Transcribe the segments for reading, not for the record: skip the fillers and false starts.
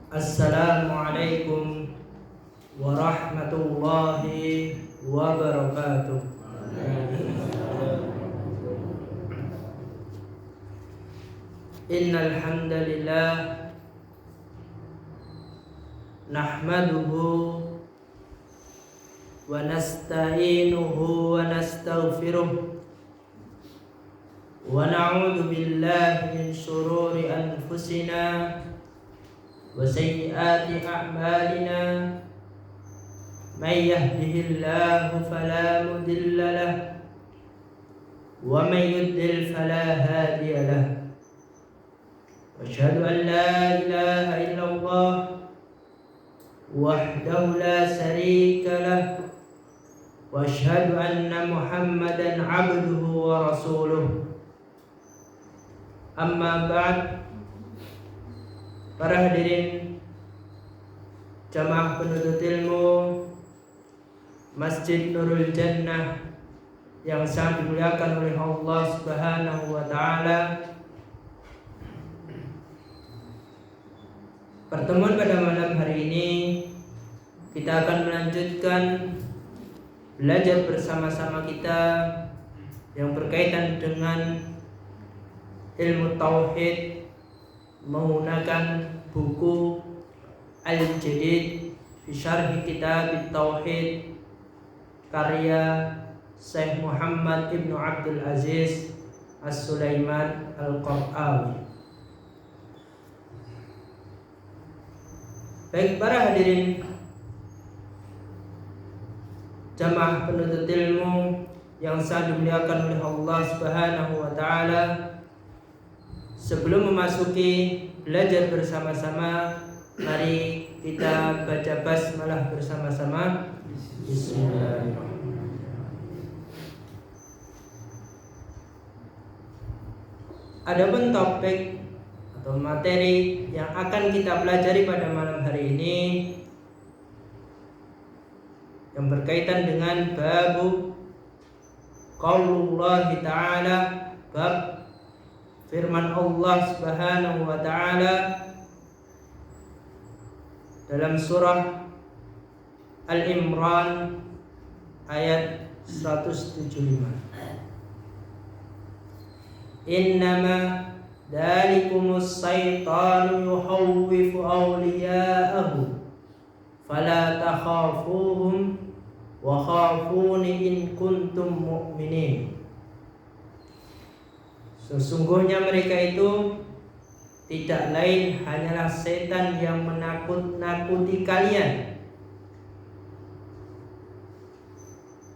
Assalamualaikum warahmatullahi wabarakatuh. Innal hamdalillah nahmaduhu wa nasta'inuhu wa nastaghfiruh wa na'udzu billahi min shururi anfusina wa sayyiati a'malina. May yahdihillahu fala mudilla lahu wa may yudlil fala hadiya lahu. Asyhadu an la ilaha illallah wahdahu la syarika lahu wa asyhadu anna Muhammadan abduhu wa rasuluh. Amma ba'd. Para hadirin jamaah penuntut ilmu Masjid Nurul Jannah yang sangat dimuliakan oleh Allah Subhanahu wa taala. Pertemuan pada malam hari ini kita akan melanjutkan belajar bersama-sama kita yang berkaitan dengan ilmu tauhid menggunakan buku Al-Jadid fi Syarh Kitab Tauhid karya Syekh Muhammad Ibnu Abdul Aziz As-Sulaiman Al-Qara'awi. Baik para hadirin jamaah penuntut ilmu yang sangat dimuliakan oleh Allah Subhanahu wa taala, sebelum memasuki belajar bersama-sama, mari kita baca basmalah bersama-sama. Bismillahirrahmanirrahim. Adapun topik atau materi yang akan kita pelajari pada malam hari ini yang berkaitan dengan babu qaulullah ta'ala, bab firman Allah Subhanahu wa taala dalam surah Al-Imran ayat 175. Innama dzalikumus syaitanu yukhawwifu awliya'ahu fala takhafuhum wa khafuni in kuntum mu'minin. Sesungguhnya mereka itu tidak lain hanyalah setan yang menakut-nakuti kalian.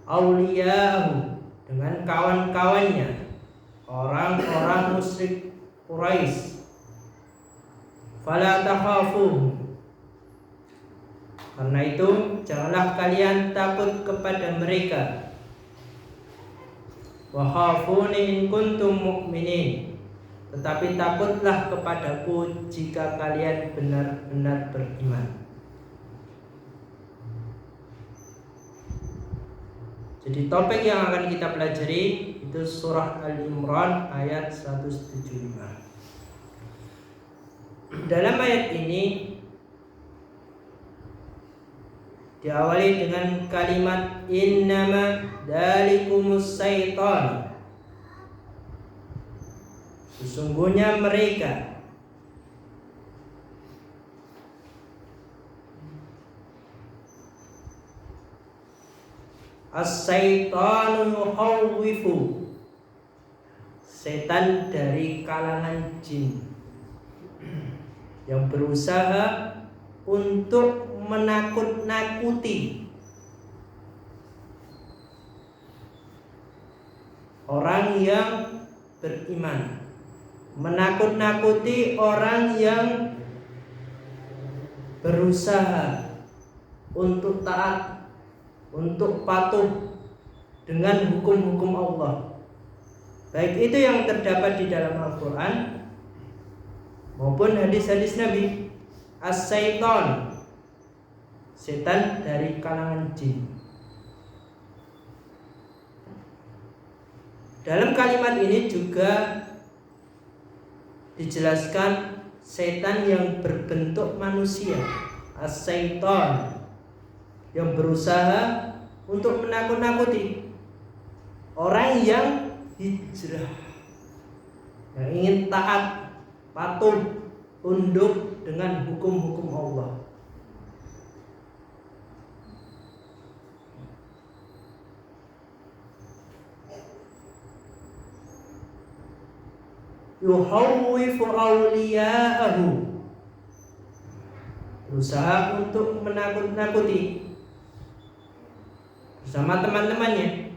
Awliya'ahu dengan kawan-kawannya, orang-orang musyrik Quraisy. Fala takhafuhum, karena itu janganlah kalian takut kepada mereka. Wa khafuni in kuntum mu'minin, tetapi takutlah kepadaku jika kalian benar-benar beriman. Jadi topik yang akan kita pelajari itu surah Al-Imran ayat 175. Dalam ayat ini diawali dengan kalimat innama dzalikumus syaitan. Sesungguhnya mereka, as-syaitanu yukhawwifu, setan dari kalangan jin yang berusaha untuk menakut-nakuti orang yang beriman, menakut-nakuti orang yang berusaha untuk taat, untuk patuh dengan hukum-hukum Allah. Baik itu yang terdapat di dalam Al-Quran maupun hadis-hadis Nabi. As-syaitan, setan dari kalangan jin. Dalam kalimat ini juga dijelaskan setan yang berbentuk manusia, as-syaitan, yang berusaha untuk menakut-nakuti orang yang hijrah, yang ingin taat, patuh, tunduk dengan hukum-hukum Allah. Yuhawwifu awliya'ahu, berusaha untuk menakut-nakuti bersama teman-temannya.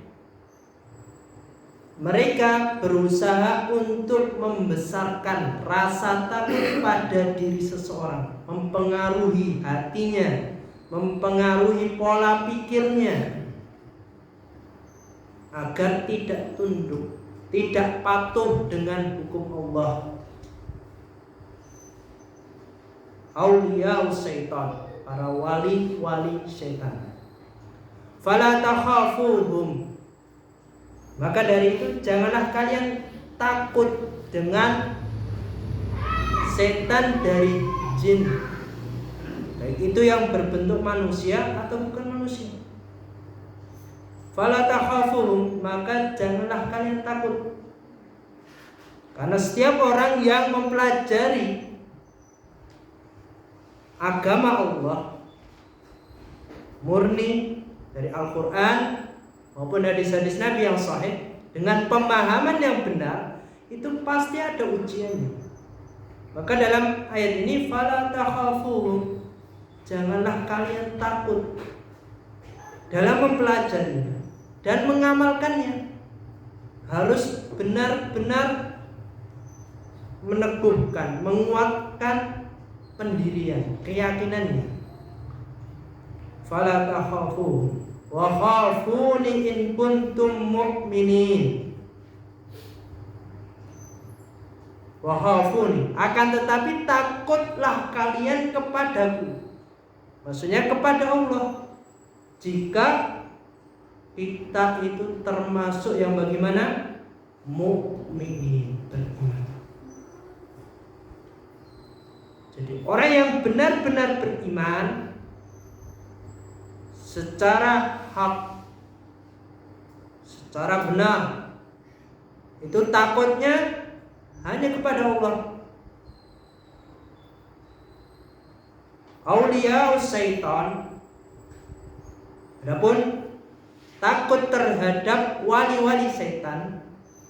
Mereka berusaha untuk membesarkan rasa takut pada diri seseorang, mempengaruhi hatinya, mempengaruhi pola pikirnya, agar tidak tunduk, tidak patuh dengan hukum Allah. Auliya syaitan, para wali-wali syaitan. Fala takhafuhum, maka dari itu janganlah kalian takut dengan setan dari jin, baik itu yang berbentuk manusia atau bukan manusia. Fala takhafuhum, maka janganlah kalian takut, karena setiap orang yang mempelajari agama Allah murni dari Al-Quran maupun hadis-hadis Nabi yang sahih dengan pemahaman yang benar, itu pasti ada ujiannya. Maka dalam ayat ini fala takhafuhum, janganlah kalian takut dalam mempelajarinya dan mengamalkannya. Harus benar-benar meneguhkan, menguatkan pendirian, keyakinannya. Fala takhafuhum wa khafuni in kuntum mu'minin. Wa khafuni, akan tetapi takutlah kalian kepadaku, maksudnya kepada Allah, jika kita itu termasuk yang bagaimana? Mukminin, beriman. Jadi orang yang benar-benar beriman secara hak, secara benar, itu takutnya hanya kepada Allah. Auliya syaitan, adapun takut terhadap wali-wali setan,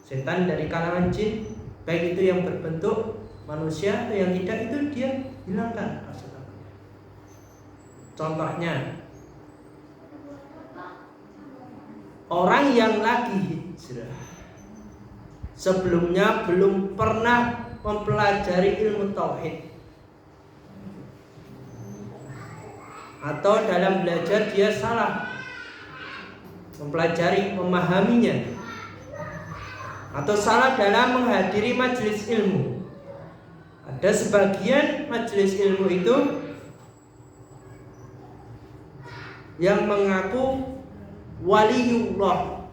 setan dari kalangan jin, baik itu yang berbentuk manusia atau yang tidak, itu dia hilangkan rasa takutnya. Contohnya, orang yang lagi hijrah, sebelumnya belum pernah mempelajari ilmu tauhid, atau dalam belajar dia salah mempelajari, memahaminya, atau salah dalam menghadiri majelis ilmu. Ada sebagian majelis ilmu itu yang mengaku waliullah,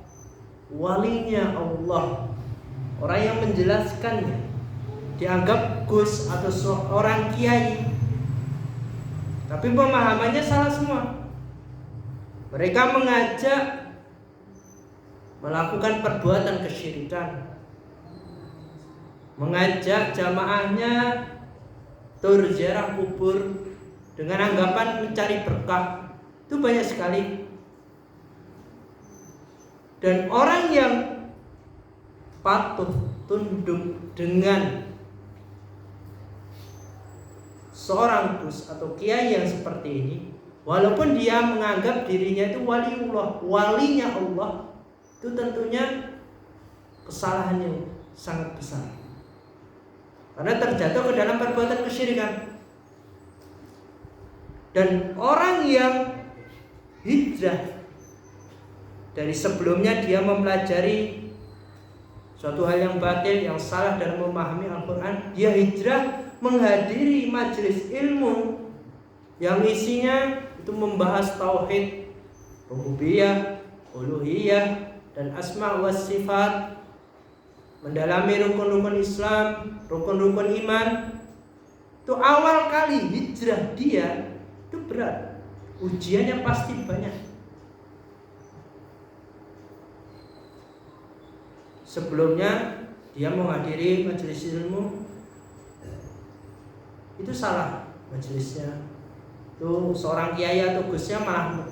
walinya Allah, orang yang menjelaskannya, dianggap gus atau seorang kiai, tapi pemahamannya salah semua. Mereka mengajak melakukan perbuatan kesyirikan, mengajak jamaahnya tur ziarah kubur dengan anggapan mencari berkah. Itu banyak sekali. Dan orang yang patuh tunduk dengan seorang gus atau kiai yang seperti ini, walaupun dia menganggap dirinya itu waliullah, walinya Allah, itu tentunya kesalahannya sangat besar, karena terjatuh ke dalam perbuatan kesyirikan. Dan orang yang hijrah dari sebelumnya dia mempelajari suatu hal yang batil, yang salah dalam memahami Al-Quran, dia hijrah menghadiri majelis ilmu yang isinya itu membahas tauhid, rububiyah, uluhiyah, dan asma wa sifat, mendalami rukun-rukun Islam, rukun-rukun iman. Itu awal kali hijrah dia itu berat, ujiannya pasti banyak. Sebelumnya dia menghadiri majelis ilmu, itu salah majelisnya. Itu seorang kiai atau gusnya malah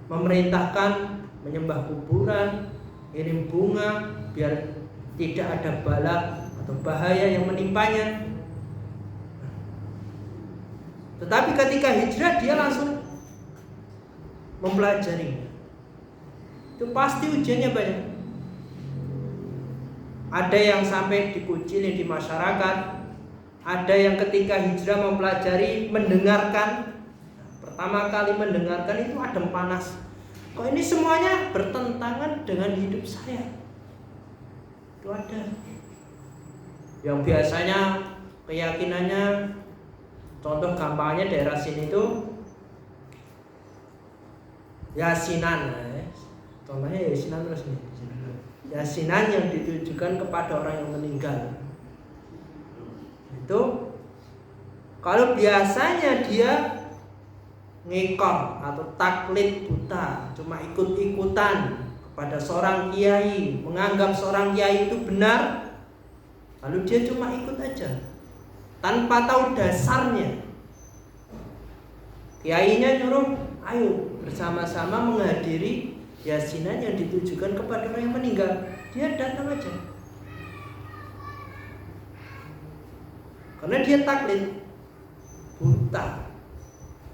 memerintahkan menyembah kuburan, kirim bunga biar tidak ada bala atau bahaya yang menimpanya. Tetapi ketika hijrah dia langsung mempelajari. Itu pasti ujiannya banyak. Ada yang sampai dikucilin di masyarakat, ada yang ketika hijrah mempelajari, mendengarkan. Pertama kali mendengarkan itu adem panas. Kok ini semuanya bertentangan dengan hidup saya? Itu ada. Yang biasanya keyakinannya, contoh gampangnya daerah sini itu yasinan. Contohnya yasinan terus nih. Yasinan yang ditujukan kepada orang yang meninggal. Itu kalau biasanya dia ngekor atau taklid buta, cuma ikut-ikutan kepada seorang kiai, menganggap seorang kiai itu benar, lalu dia cuma ikut aja tanpa tahu dasarnya. Kiainya nyuruh, ayo bersama-sama menghadiri yasinan yang ditujukan kepada orang yang meninggal. Dia datang aja karena dia taklid buta,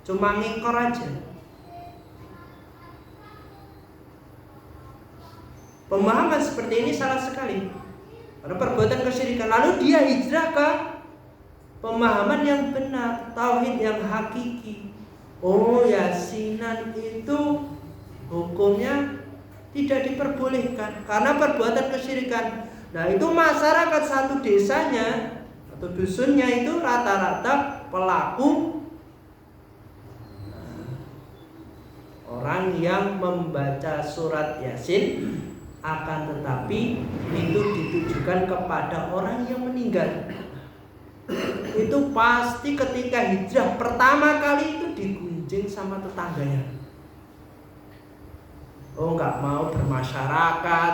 cuma ngikor aja. Pemahaman seperti ini salah sekali, karena perbuatan kesyirikan. Lalu dia hijrah ke pemahaman yang benar, tauhid yang hakiki. Oh, yasinan itu hukumnya tidak diperbolehkan karena perbuatan kesyirikan. Nah, itu masyarakat satu desanya atau dusunnya itu rata-rata pelaku orang yang membaca surat Yasin, akan tetapi itu ditujukan kepada orang yang meninggal. Itu pasti ketika hijrah pertama kali itu digunjing sama tetangganya. Oh, nggak mau bermasyarakat,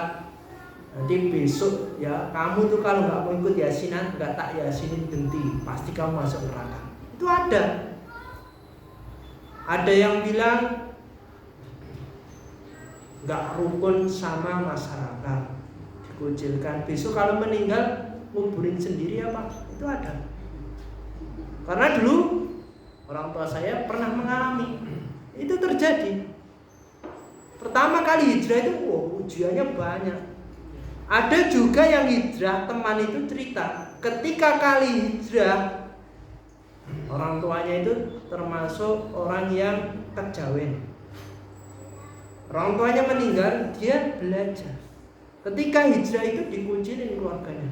nanti besok ya kamu tuh kalau nggak mau ikut yasinan, nggak tak yasinin genti, pasti kamu masuk neraka. Itu ada. Ada yang bilang nggak rukun sama masyarakat, dikucilkan. Besok kalau meninggal nguburin sendiri apa? Itu ada. Karena dulu orang tua saya pernah mengalami itu terjadi. Pertama kali hijrah itu ujiannya banyak. Ada juga yang hijrah, teman itu cerita, ketika kali hijrah orang tuanya itu termasuk orang yang kejawen. Orang tuanya meninggal, dia belajar. Ketika hijrah itu dikucilin keluarganya,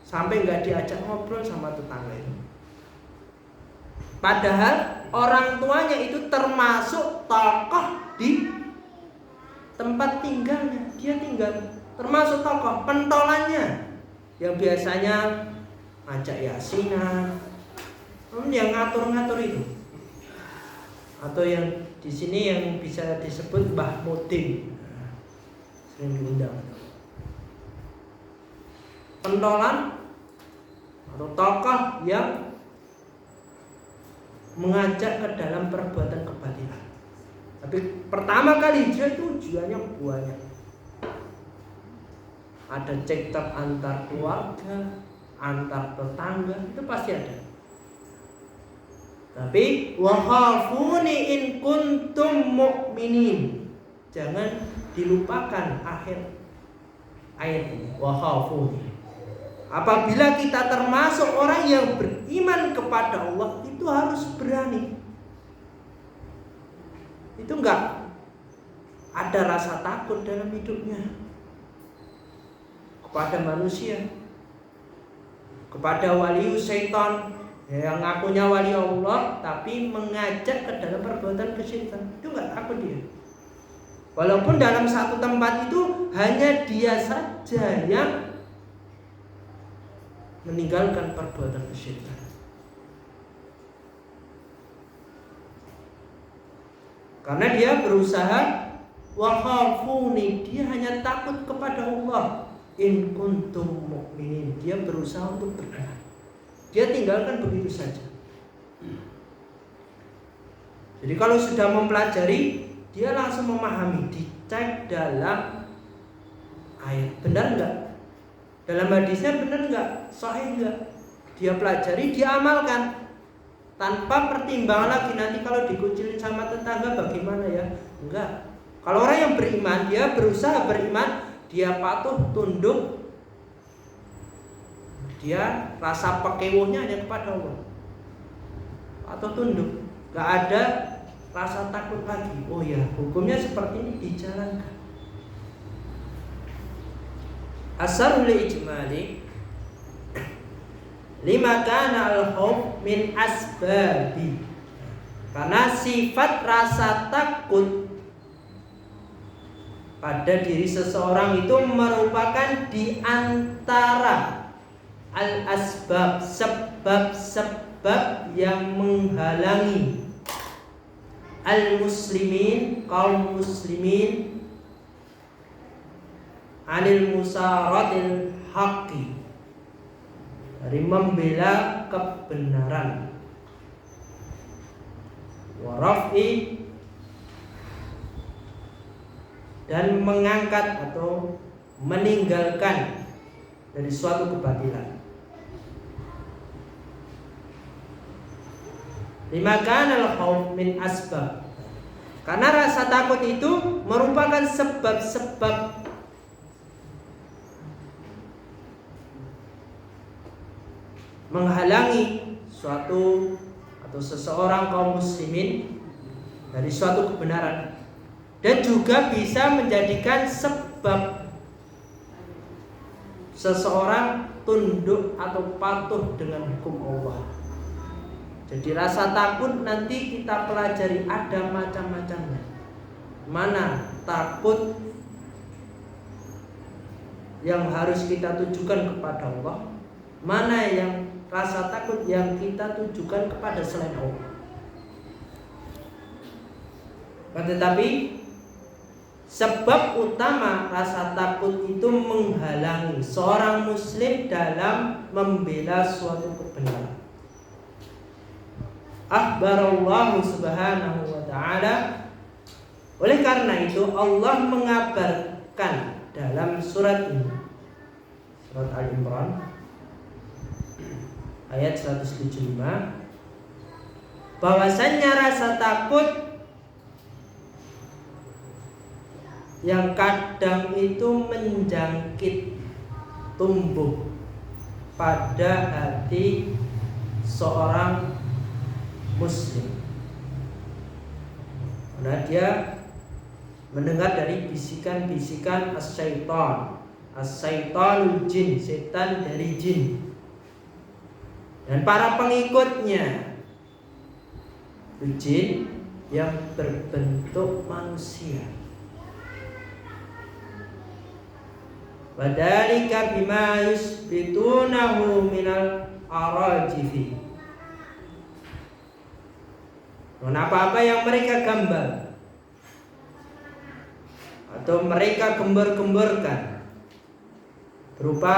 sampai nggak diajak ngobrol sama tetangga itu. Padahal orang tuanya itu termasuk tokoh di tempat tinggalnya. Dia tinggal, termasuk tokoh pentolannya, yang biasanya ngajak yasinan, yang ngatur-ngatur itu. Atau yang di sini yang bisa disebut Mbah Mudin, sering diundang. Pentolan atau tokoh yang mengajak ke dalam perbuatan kebatilan. Tapi pertama kali hijrah itu ujiannya banyak. Ada cekcok antar keluarga, antar tetangga, itu pasti ada. Tapi wa khafuni in kuntum mu'minin. Jangan dilupakan akhir ayat ini. Wa khafuni. Apabila kita termasuk orang yang beriman kepada Allah, itu harus berani. Itu enggak ada rasa takut dalam hidupnya kepada manusia, kepada wali syaitan yang ngakunya wali Allah tapi mengajak ke dalam perbuatan kesyirikan. Itu enggak takut dia. Walaupun dalam satu tempat itu hanya dia saja yang meninggalkan perbuatan kesyirikan. Karena dia berusaha wakhafuni, dia hanya takut kepada Allah. In kuntum mu'minin, dia berusaha untuk beriman. Dia tinggalkan begitu saja. Jadi kalau sudah mempelajari, dia langsung memahami, dicek dalam ayat, benar enggak? Dalam hadisnya benar enggak? Sahih enggak? Dia pelajari, dia amalkan. Tanpa pertimbangan lagi nanti kalau dikucilin sama tetangga bagaimana ya? Enggak. Kalau orang yang beriman, dia berusaha beriman, dia patuh, tunduk, dia rasa pekewohnya hanya kepada Allah, atau tunduk, enggak ada rasa takut lagi. Oh ya, hukumnya seperti ini dijalankan. Asarul ijmali lima kana al-khauf min asbabi, karena sifat rasa takut pada diri seseorang itu merupakan di antara al-asbab, sebab-sebab yang menghalangi al-muslimin, kaum muslimin, anil musaratil haqqi, dari membela kebenaran, warafi, dan mengangkat atau meninggalkan dari suatu kebatilan. Lima kana al-khauf min asbab, karena rasa takut itu merupakan sebab-sebab menghalangi suatu atau seseorang kaum muslimin dari suatu kebenaran, dan juga bisa menjadikan sebab seseorang tunduk atau patuh dengan hukum Allah. Jadi rasa takut nanti kita pelajari ada macam-macamnya. Mana takut yang harus kita tujukan kepada Allah, mana yang rasa takut yang kita tujukan kepada selain Allah. Tetapi sebab utama rasa takut itu menghalangi seorang muslim dalam membela suatu kebenaran. Akhbarallahu subhanahu wa ta'ala, oleh karena itu Allah mengabarkan dalam surat ini, surat Al-Imran ayat 175, bahwasannya rasa takut yang kadang itu menjangkit, tumbuh pada hati seorang muslim, karena dia mendengar dari bisikan-bisikan as-syaitan, as-syaitanul jin, setan dari jin, dan para pengikutnya jin yang berbentuk manusia. Wadhalika bima yusbitunahu minal arajifi, dan apa-apa yang mereka gambar atau mereka gembar-gemborkan berupa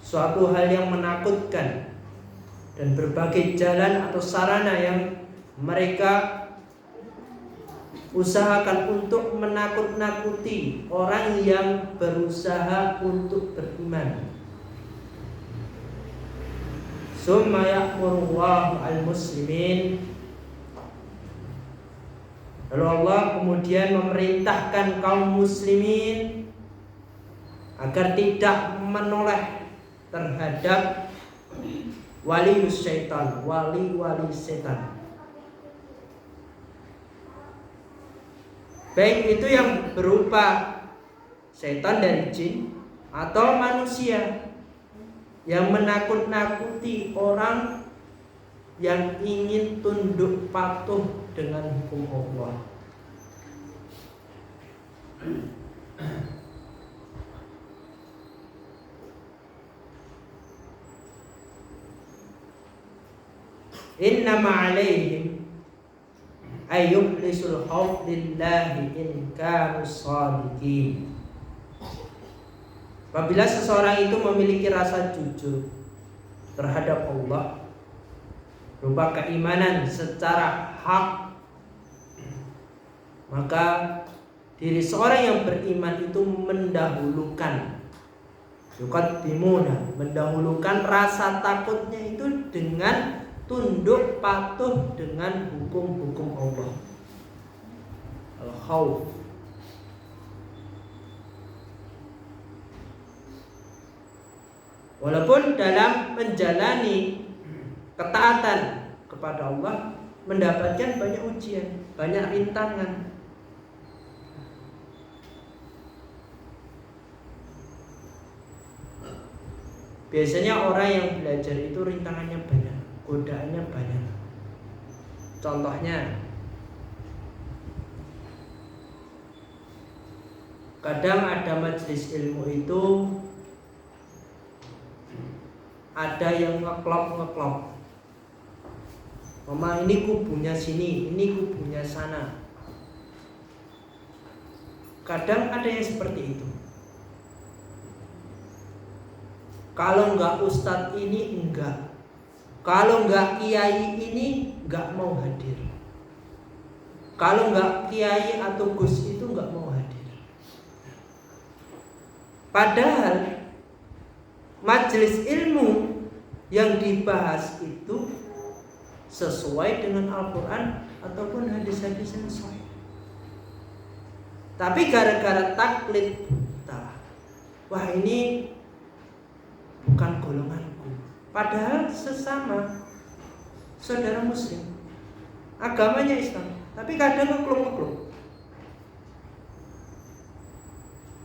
suatu hal yang menakutkan dan berbagai jalan atau sarana yang mereka usahakan untuk menakut-nakuti orang yang berusaha untuk beriman. Summa ya'murullahu al-muslimin, lalu Allah kemudian memerintahkan kaum muslimin agar tidak menoleh terhadap wali syaitan, wali-wali setan, baik itu yang berupa setan dari jin atau manusia yang menakut-nakuti orang yang ingin tunduk patuh dengan hukum Allah. Innama alaihim ayyukhlisul khauf lillahi in kanu shadiqin. Apabila seseorang itu memiliki rasa jujur terhadap Allah berupa keimanan secara hak, maka diri seorang yang beriman itu mendahulukan rasa takutnya itu dengan tunduk patuh dengan hukum-hukum Allah. Al-khawf. Walaupun dalam menjalani ketaatan kepada Allah mendapatkan banyak ujian, banyak rintangan. Biasanya orang yang belajar itu rintangannya banyak, godaannya banyak. Contohnya, kadang ada majelis ilmu itu ada yang ngeklop. Mama, ini kubunya sini, ini kubunya sana. Kadang ada yang seperti itu. Kalau enggak ustadz ini enggak, kalau enggak kiai ini enggak mau hadir, kalau enggak kiai atau gus itu enggak mau hadir. Padahal majelis ilmu yang dibahas itu sesuai dengan Al-Quran ataupun hadis-hadis yang sahih. Tapi gara-gara taklid buta, wah ini bukan golonganku. Padahal sesama saudara muslim, agamanya Islam, tapi kadang ngeklung-ngeklung.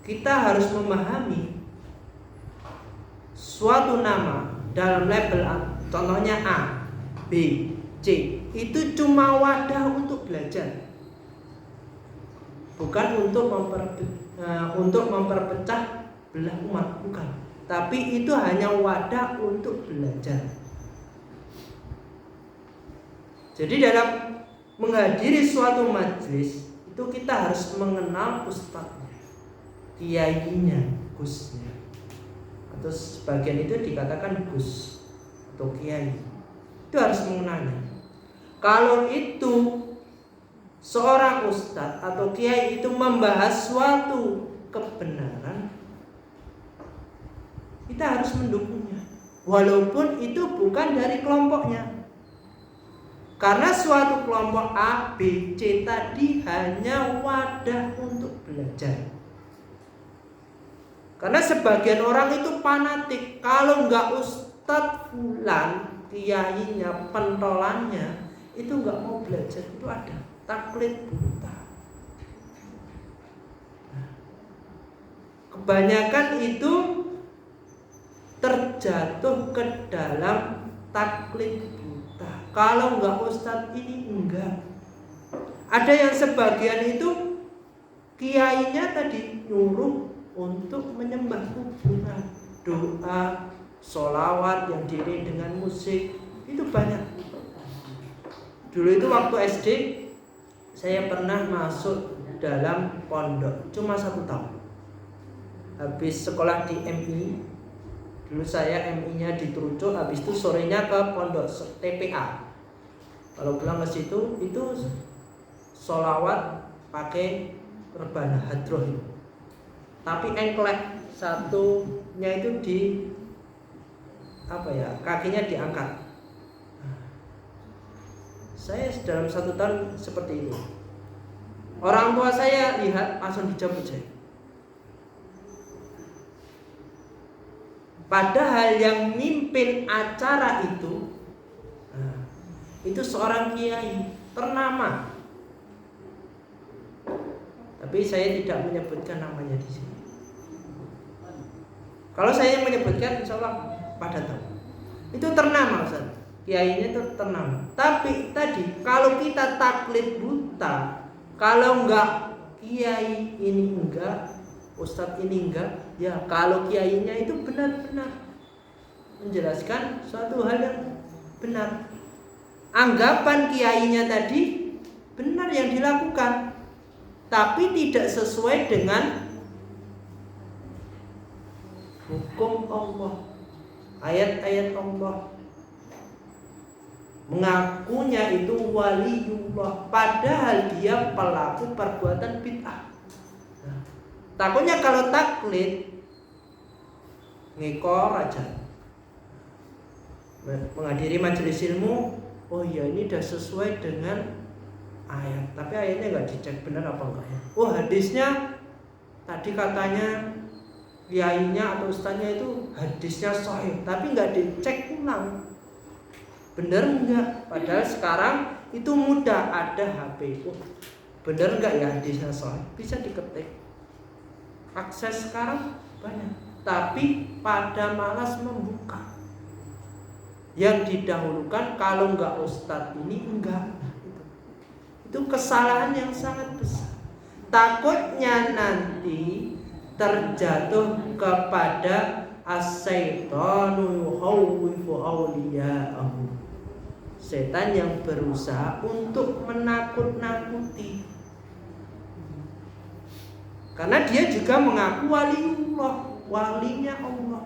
Kita harus memahami suatu nama dalam label, contohnya A, B, C, itu cuma wadah untuk belajar, bukan untuk memperpecah belah umat, bukan. Tapi itu hanya wadah untuk belajar. Jadi dalam menghadiri suatu majelis itu kita harus mengenal ustadznya, kiainya, gusnya. Atau sebagian itu dikatakan gus atau kiai. Itu harus mengenalnya. Kalau itu seorang ustadz atau kiai itu membahas suatu kebenaran, kita harus mendukungnya, walaupun itu bukan dari kelompoknya. Karena suatu kelompok A, B, C tadi hanya wadah untuk belajar. Karena sebagian orang itu fanatik, kalau enggak ustadz fulan, kiainya, pentolannya, itu enggak mau belajar, itu ada taklid buta. Kebanyakan itu terjatuh ke dalam taklid buta. Kalau enggak ustadz ini enggak. Ada yang sebagian itu kiainya tadi nyuruh untuk menyembah kuburan, doa, sholawat yang diiringi dengan musik, itu banyak. Dulu itu waktu SD saya pernah masuk dalam pondok cuma 1 tahun. Habis sekolah di MI, dulu saya MI-nya di Trucuk, habis itu sorenya ke pondok TPA. Kalau pulang ke situ itu sholawat pakai rebana hadroh itu. Tapi engklek satunya itu di kakinya diangkat. Saya dalam 1 tahun seperti itu. Orang tua saya lihat langsung dicabut saya. Padahal yang mimpin acara itu seorang kiai ternama. Tapi saya tidak menyebutkan namanya di sini. Kalau saya menyebutkan, insya Allah pada tahu. Itu ternama, Ustaz. kiainya itu tenang. Tapi tadi kalau kita taklid buta, kalau enggak kiai ini enggak, ustadz ini enggak, ya kalau kiainya itu benar-benar menjelaskan suatu hal yang benar, anggapan kiainya tadi benar yang dilakukan, tapi tidak sesuai dengan hukum Allah, ayat-ayat Allah. Mengakunya itu waliullah, padahal dia pelaku perbuatan bid'ah. Nah, takutnya kalau taklid ngekor aja, menghadiri majelis ilmu, oh ya ini udah sesuai dengan ayat, tapi ayatnya nggak dicek benar apa enggak ya. Oh hadisnya tadi katanya kiainya atau ustaznya itu hadisnya sahih, tapi nggak dicek ulang bener enggak, padahal sekarang itu mudah, ada HP. Oh, bener enggak ya hadisnya sahih, bisa diketik, akses sekarang banyak, tapi pada malas membuka. Yang didahulukan kalau enggak ustadz ini enggak, itu kesalahan yang sangat besar. Takutnya nanti terjatuh kepada as-syaitanu yukhawwifu awliya'ahu, setan yang berusaha untuk menakut-nakuti, karena dia juga mengaku waliullah, walinya Allah,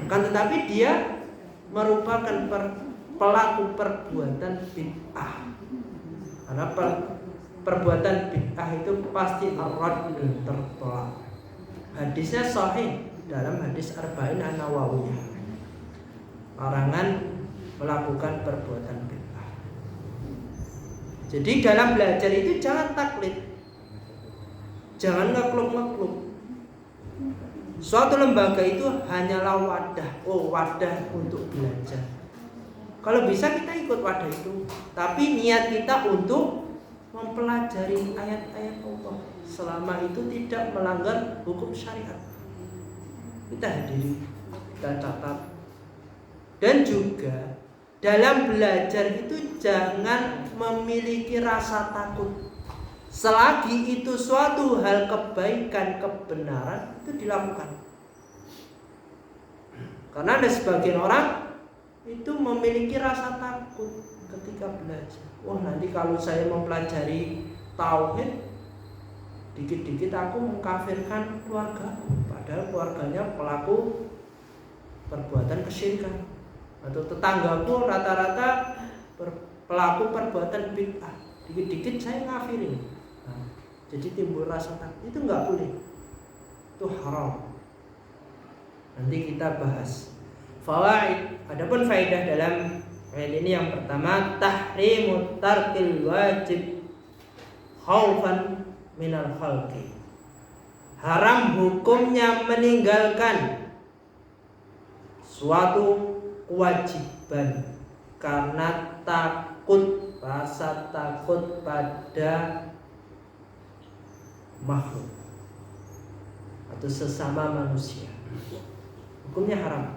kan tetapi dia merupakan pelaku perbuatan bid'ah. Karena perbuatan bid'ah itu pasti ar-radd, tertolak. Hadisnya sahih dalam hadis Arba'in An-Nawawiyah, larangan melakukan perbuatan bid'ah. Jadi dalam belajar itu jangan taklid, jangan ngekluk-ngekluk. Suatu lembaga itu hanyalah wadah, wadah untuk belajar. Kalau bisa kita ikut wadah itu, tapi niat kita untuk mempelajari ayat-ayat Allah, selama itu tidak melanggar hukum syariat. Kita hadiri, kita catat. Dan juga dalam belajar itu jangan memiliki rasa takut. Selagi itu suatu hal kebaikan, kebenaran, itu dilakukan. Karena ada sebagian orang itu memiliki rasa takut ketika belajar. Wah, nanti kalau saya mempelajari tauhid, dikit-dikit aku mengkafirkan keluarga, padahal keluarganya pelaku perbuatan kesyirikan, atau tetanggaku rata-rata pelaku perbuatan bid'ah, dikit-dikit saya ngafirin. Nah, jadi timbul rasa takut, itu nggak boleh, itu haram. Nanti kita bahas fawaid. Adapun faedah dalam ayat ini, yang pertama tahrimut tarkil wajib khaufan minal khalqi, haram hukumnya meninggalkan suatu kewajiban karena takut, rasa takut pada makhluk atau sesama manusia, hukumnya haram.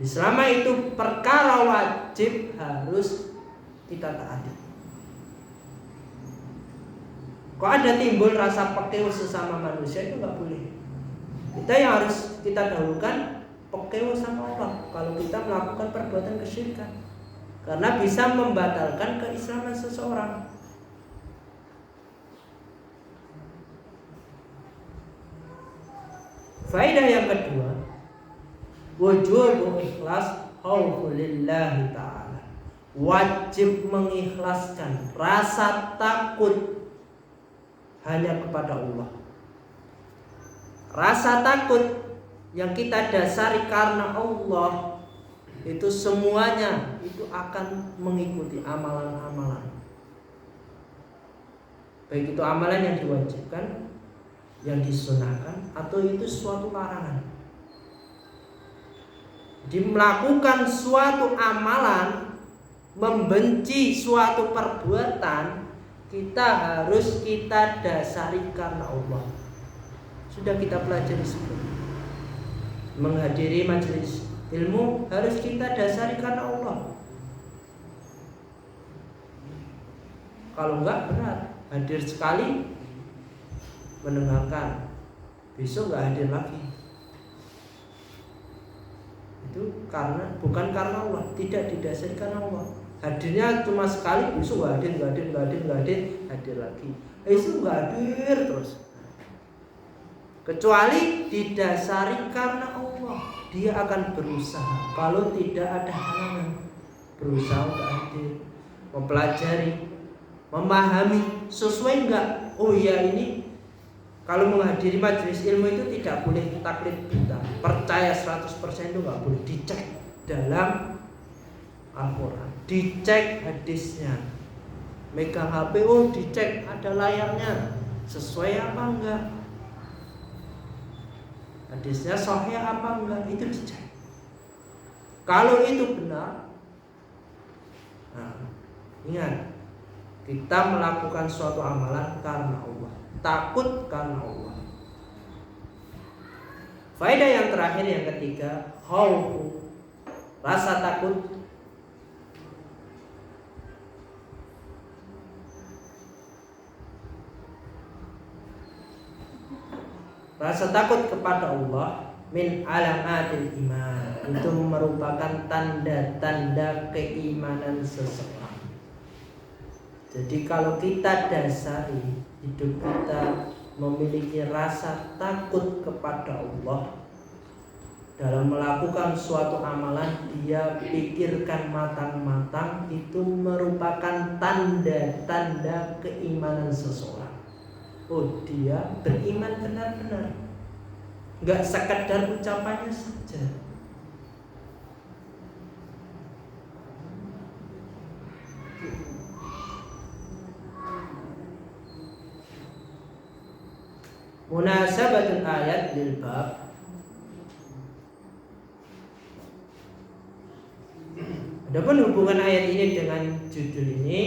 Selama itu perkara wajib harus kita taati. Kok ada timbul rasa pekeu sesama manusia, itu nggak boleh. Kita yang harus kita dahulukan pekeu sama Allah kalau kita melakukan perbuatan kesyirikan, karena bisa membatalkan keislaman seseorang. Faedah yang kedua, wujub ikhlas khaufu lillahi ta'ala, wajib mengikhlaskan rasa takut hanya kepada Allah. Rasa takut yang kita dasari karena Allah, itu semuanya itu akan mengikuti amalan-amalan, baik itu amalan yang diwajibkan, yang disunahkan, atau itu suatu larangan. Jadi melakukan suatu amalan, membenci suatu perbuatan, kita harus kita dasari karena Allah. Sudah kita pelajari sebelumnya. menghadiri majelis ilmu harus kita dasari karena Allah. Kalau enggak berat, hadir sekali mendengarkan, besok enggak hadir lagi. Itu bukan karena Allah, tidak didasari karena Allah. Hadirnya cuma sekali, besok enggak hadir, hadir lagi. Itu enggak hadir terus. Kecuali didasari karena Allah, dia akan berusaha. Kalau tidak ada halangan, berusaha untuk hadir, mempelajari, memahami sesuai enggak. Oh iya, ini kalau menghadiri majelis ilmu itu tidak boleh taklid buta, percaya 100% itu enggak boleh. Dicek dalam Al-Quran, dicek hadisnya, megang HP, oh dicek ada layarnya, sesuai apa enggak, hadisnya sahih apa enggak, itu dicek. Kalau itu benar, nah, ingat, kita melakukan suatu amalan karena Allah, takut karena Allah. Faedah yang terakhir, yang ketiga, khaufu, rasa takut. Rasa takut kepada Allah min alamatil iman, itu merupakan tanda-tanda keimanan seseorang. Jadi kalau kita dasari hidup kita memiliki rasa takut kepada Allah, dalam melakukan suatu amalan dia pikirkan matang-matang, itu merupakan tanda-tanda keimanan seseorang. Oh, dia beriman benar-benar, nggak sekedar ucapannya saja. Munasabatul ayat lil bab. Adapun hubungan ayat ini dengan judul ini,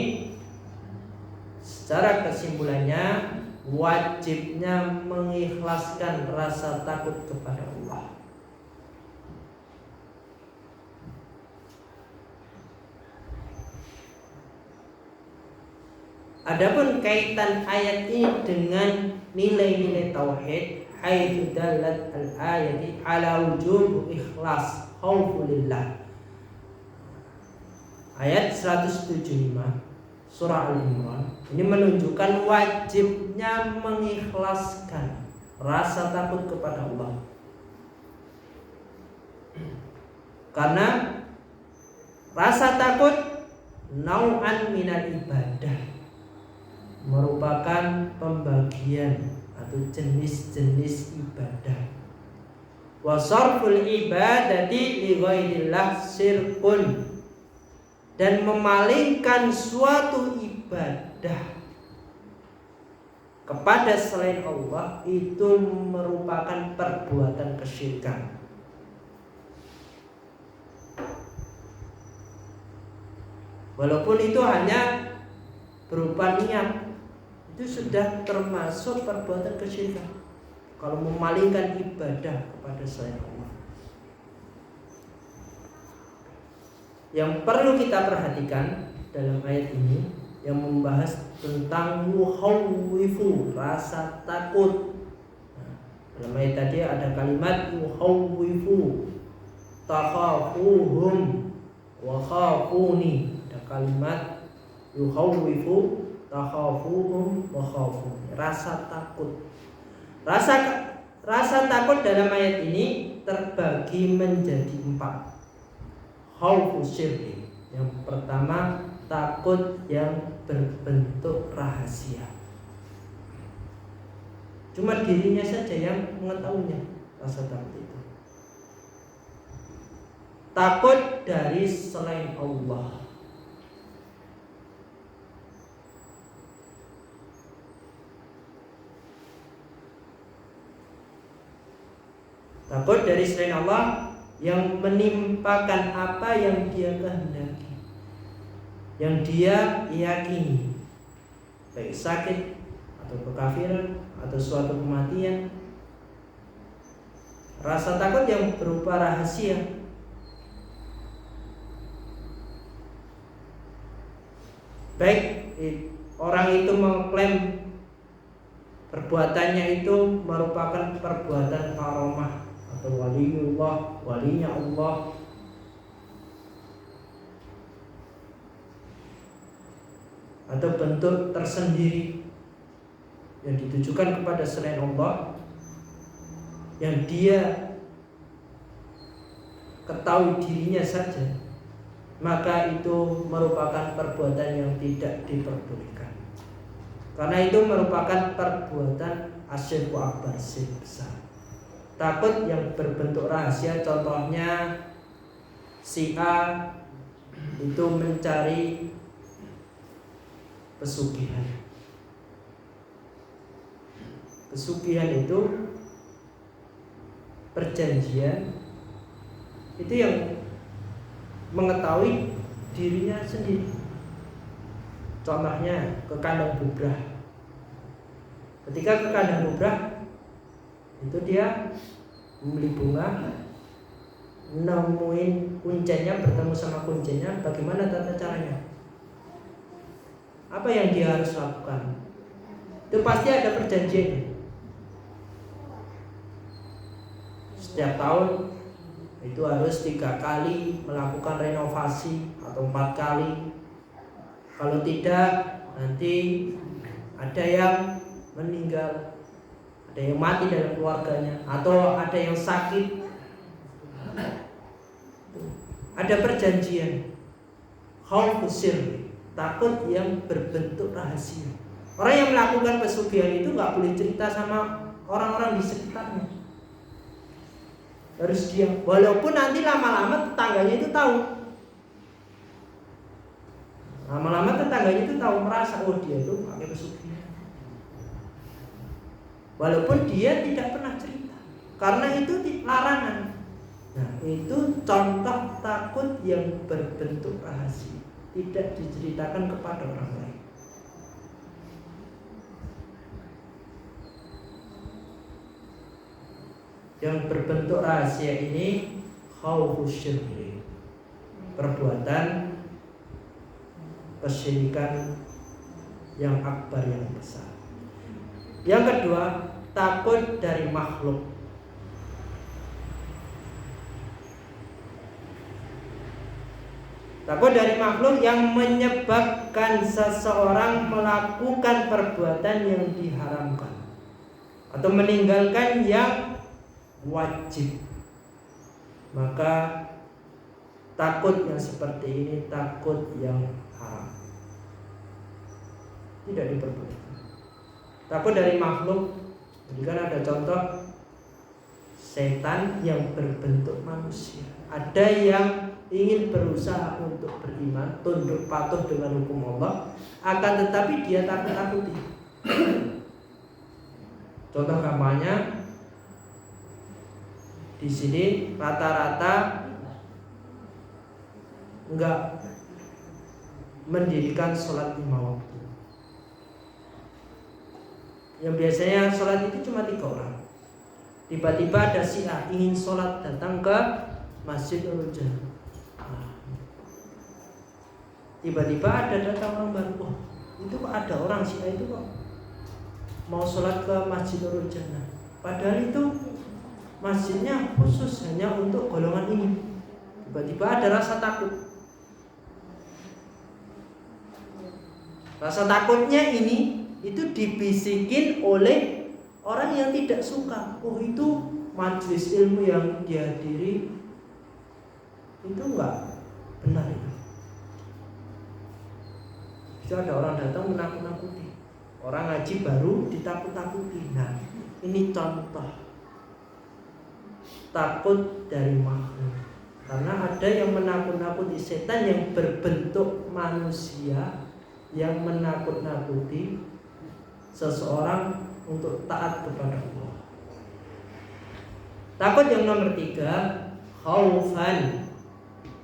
secara kesimpulannya, wajibnya mengikhlaskan rasa takut kepada Allah. Adapun kaitan ayat ini dengan nilai-nilai tauhid, haitsu dallat al-ayati ala wujub ikhlas khaufulillah. Ayat 175 surah Al-Imran ini menunjukkan wajibnya mengikhlaskan rasa takut kepada Allah. Karena rasa takut nau'an minal ibadah, merupakan pembagian atau jenis-jenis ibadah. Wa sarful ibadati li ghairillah syirkun, dan memalingkan suatu ibadah kepada selain Allah itu merupakan perbuatan kesyirikan. Walaupun itu hanya berupa niat, itu sudah termasuk perbuatan kesyirikan kalau memalingkan ibadah kepada selain Allah. Yang perlu kita perhatikan dalam ayat ini yang membahas tentang yukhawwifu, rasa takut. Nah, dalam ayat tadi ada kalimat yukhawwifu, takhafuhum wa khafuni. Ada kalimat yukhawwifu, takhafuhum wa khafuni, rasa takut. Rasa takut dalam ayat ini terbagi menjadi 4. Khaufu syirki, yang pertama takut yang berbentuk rahasia, cuma dirinya saja yang mengetahuinya. Rasa takut itu takut dari selain Allah. Takut dari selain Allah yang menimpakan apa yang dia kehendaki, yang dia yakini, baik sakit atau kekafiran atau suatu kematian Rasa takut yang berupa rahasia. Baik orang itu mengklaim perbuatannya itu merupakan perbuatan karomah atau waliullah, walinya Allah, atau bentuk tersendiri yang ditujukan kepada selain Allah, yang dia ketahui dirinya saja, maka itu merupakan perbuatan yang tidak diperbolehkan. Karena itu merupakan perbuatan asyirku akbar, syirik besar. Takut yang berbentuk rahasia, contohnya si A itu mencari pesugihan. Pesugihan itu perjanjian, itu yang mengetahui dirinya sendiri. Contohnya ke kandang bubrah. Ketika ke kandang bubrah, itu dia membeli bunga, nemuin kuncinya, bertemu sama kuncinya. Bagaimana tata caranya? Apa yang dia harus lakukan? Itu pasti ada perjanjian. Setiap tahun itu harus 3 kali melakukan renovasi atau 4 kali. Kalau tidak, nanti ada yang meninggal, ada yang mati dalam keluarganya, atau ada yang sakit. Ada perjanjian. Khaufus sirri, takut yang berbentuk rahasia. Orang yang melakukan pesugihan itu nggak boleh cerita sama orang-orang di sekitarnya. Harus diam. Walaupun nanti lama-lama tetangganya itu tahu. Lama-lama tetangganya itu tahu, merasa oh dia itu pakai pesugihan. Walaupun dia tidak pernah cerita, karena itu larangan. Nah, itu contoh takut yang berbentuk rahasia, tidak diceritakan kepada orang lain. Yang berbentuk rahasia ini khaufus syirri, perbuatan kesyirikan yang akbar, yang besar. Yang kedua, takut dari makhluk. Takut dari makhluk yang menyebabkan seseorang melakukan perbuatan yang diharamkan atau meninggalkan yang wajib. Maka takut yang seperti ini takut yang haram, tidak diperbolehkan. Takut dari makhluk, jadi kan ada contoh setan yang berbentuk manusia. Ada yang ingin berusaha untuk beriman, tunduk patuh dengan hukum Allah, akan tetapi dia takut-takuti. Contoh gampangnya, di sini rata-rata enggak mendirikan sholat 5 waktu. Yang biasanya sholat itu cuma 3 orang. Tiba-tiba ada si A ingin sholat, datang ke Masjid Nurul. Tiba-tiba ada datang orang baru, oh, itu kok ada orang si A itu kok mau sholat ke Masjid Nurul. Padahal itu masjidnya khusus hanya untuk golongan ini. Tiba-tiba ada rasa takut. Rasa takutnya ini itu dibisikin oleh orang yang tidak suka. Oh, itu majelis ilmu yang dihadiri itu enggak benar itu. Bisa ada orang datang menakut-nakuti. Orang ngaji baru ditakut-takuti. Nah, ini contoh takut dari makhluk. Karena ada yang menakut-nakuti, setan yang berbentuk manusia yang menakut-nakuti seseorang untuk taat kepada Allah. Takut yang nomor 3, khaufan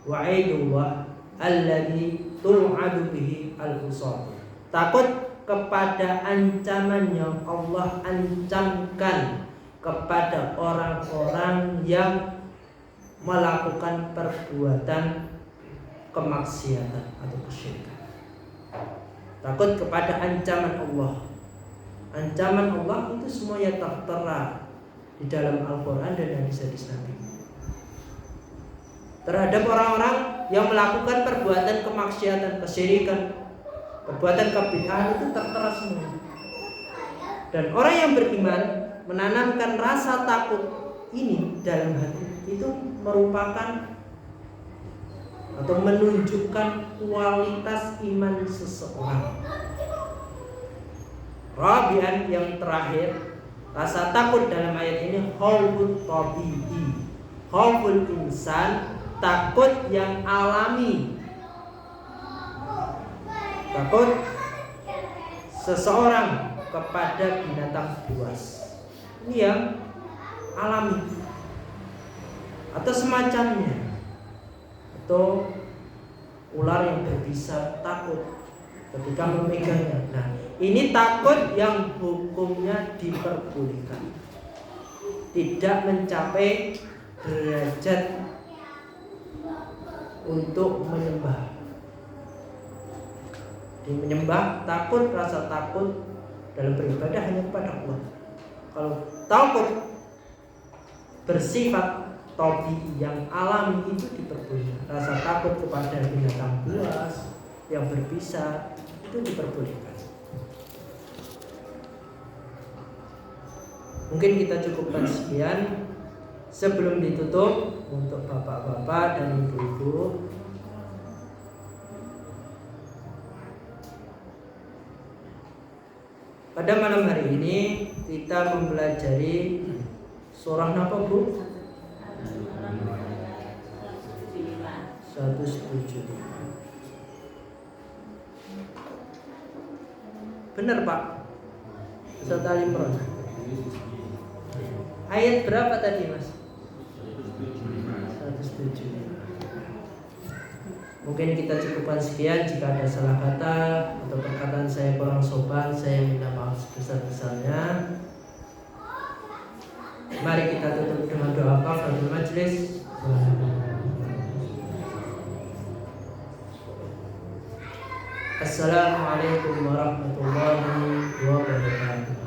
wa'idullah alladhi tu'adu bihi al-usad. Takut kepada ancaman yang Allah ancamkan, kepada orang-orang yang melakukan perbuatan kemaksiatan atau kesyirikan. Takut kepada ancaman Allah. Ancaman Allah itu semuanya tertera di dalam Al-Quran dan hadis-hadis Nabi. Terhadap orang-orang yang melakukan perbuatan kemaksiatan, kesyirikan, perbuatan kebid'ahan itu tertera semua. Dan orang yang beriman menanamkan rasa takut ini dalam hati itu merupakan atau menunjukkan kualitas iman seseorang. Rabi'an, yang terakhir, rasa takut dalam ayat ini khaufut tabi'i, khauful insan, takut yang alami, takut seseorang kepada binatang buas. Ini yang alami atau semacamnya, atau ular yang berbisa takut ketika memegangnya. Nah, ini takut yang hukumnya diperbolehkan, tidak mencapai derajat untuk menyembah. Di menyembah, takut, rasa takut dalam beribadah hanya kepada Allah. Kalau takut bersifat tabii yang alami itu diperbolehkan. Rasa takut kepada binatang buas yang berbisa itu diperbolehkan. Mungkin kita cukupkan sekian. Sebelum ditutup, untuk bapak-bapak dan ibu-ibu, pada malam hari ini kita mempelajari surah apa, Bu? 175. Benar, Pak? Surat Al-Imran. Ayat berapa tadi, Mas? 175. Mungkin kita cukupkan sekian. Jika ada salah kata atau perkataan saya kurang sopan, saya minta maaf sebesar-besarnya. Mari kita tutup dengan doa kafaratul majlis. Assalamualaikum warahmatullahi wabarakatuh.